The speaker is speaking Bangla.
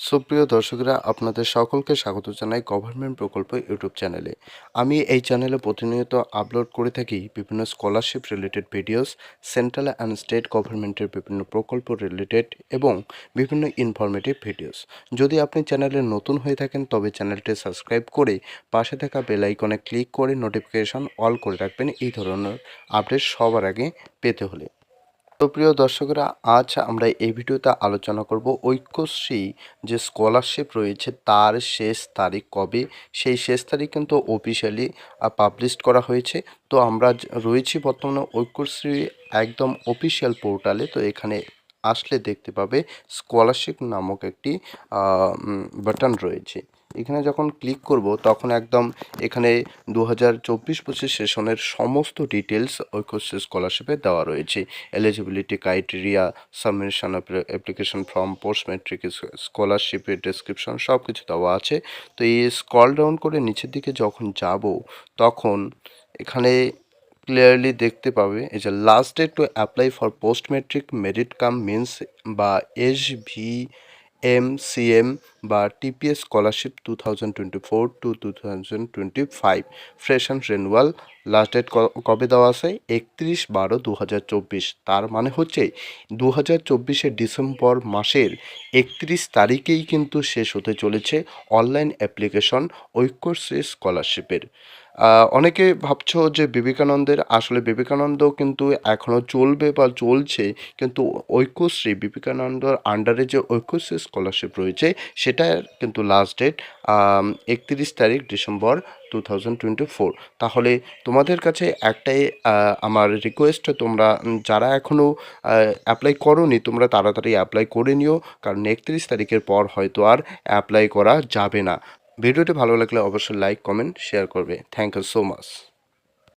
সুপ্রিয় দর্শকরা, আপনাদের সকলকে স্বাগত জানাই গভর্নমেন্ট প্রকল্প ইউটিউব চ্যানেলে। আমি এই চ্যানেলে প্রতিনিয়ত আপলোড করে থাকি বিভিন্ন scholarship related videos, central and state গভর্নমেন্টের বিভিন্ন প্রকল্প রিলেটেড এবং বিভিন্ন ইনফরমেটিভ ভিডিওস। যদি আপনি চ্যানেলে নতুন হয়ে থাকেন তবে চ্যানেলটি সাবস্ক্রাইব করে পাশে থাকা বেল আইকনে ক্লিক করে নোটিফিকেশন অল করে রাখবেন এই ধরনের আপডেট সবার আগে পেতে হলে। তো প্রিয় দর্শকরা, আজ আমরা এই ভিডিওতে আলোচনা করব ঐক্যশ্রী যে স্কলারশিপ রয়েছে তার শেষ তারিখ কবে। সেই শেষ তারিখ কিন্তু অফিসিয়ালি পাবলিশ করা হয়েছে। তো আমরা রয়েছি বর্তমানে ঐক্যশ্রী একদম অফিসিয়াল পোর্টালে। তো এখানে আসলে দেখতে পাবে স্কলারশিপ নামক একটি বাটন রয়েছে। এখানে যখন ক্লিক করব তখন একদম এখানে 2024-25 সেশনের সমস্ত ডিটেলস ঐক্যশ্রী স্কলারশিপে দেওয়া রয়েছে। Eligibility criteria, submission application form, post matric স্কলারশিপের ডেসক্রিপশন সব কিছু দেওয়া আছে। তো এই স্ক্রল ডাউন করে নিচের দিকে যখন যাব তখন এখানে ক্লিয়ারলি দেখতে পাবে এই যে last date to apply for post matric merit cum means বা SVMCM বা TPS scholarship 2024 to 2025 fresh and renewal. Last date কবে দেওয়া আছে? 31/12/2024। তার মানে হচ্ছে 2024 ডিসেম্বর মাসের 31 তারিখেই কিন্তু শেষ হতে চলেছে অনলাইন অ্যাপ্লিকেশন ঐক্যশ্রী স্কলারশিপের। অনেকে ভাবছো যে বিবেকানন্দের, আসলে বিবেকানন্দ কিন্তু এখনও চলবে বা চলছে, কিন্তু ঐক্যশ্রী বিবেকানন্দর আন্ডারে যে ঐক্যশ্রী স্কলারশিপ রয়েছে সেটার কিন্তু লাস্ট ডেট 31 তারিখ ডিসেম্বর 2024। তাহলে তোমাদের কাছে একটাই আমার রিকোয়েস্ট, তোমরা যারা এখনও অ্যাপ্লাই করোনি তোমরা তাড়াতাড়ি অ্যাপ্লাই করে নিও, কারণ 31 তারিখের পর হয়তো আর অ্যাপ্লাই করা যাবে না। ভিডিওটি ভালো লাগলে অবশ্যই লাইক, কমেন্ট, শেয়ার করবে। Thank you so much.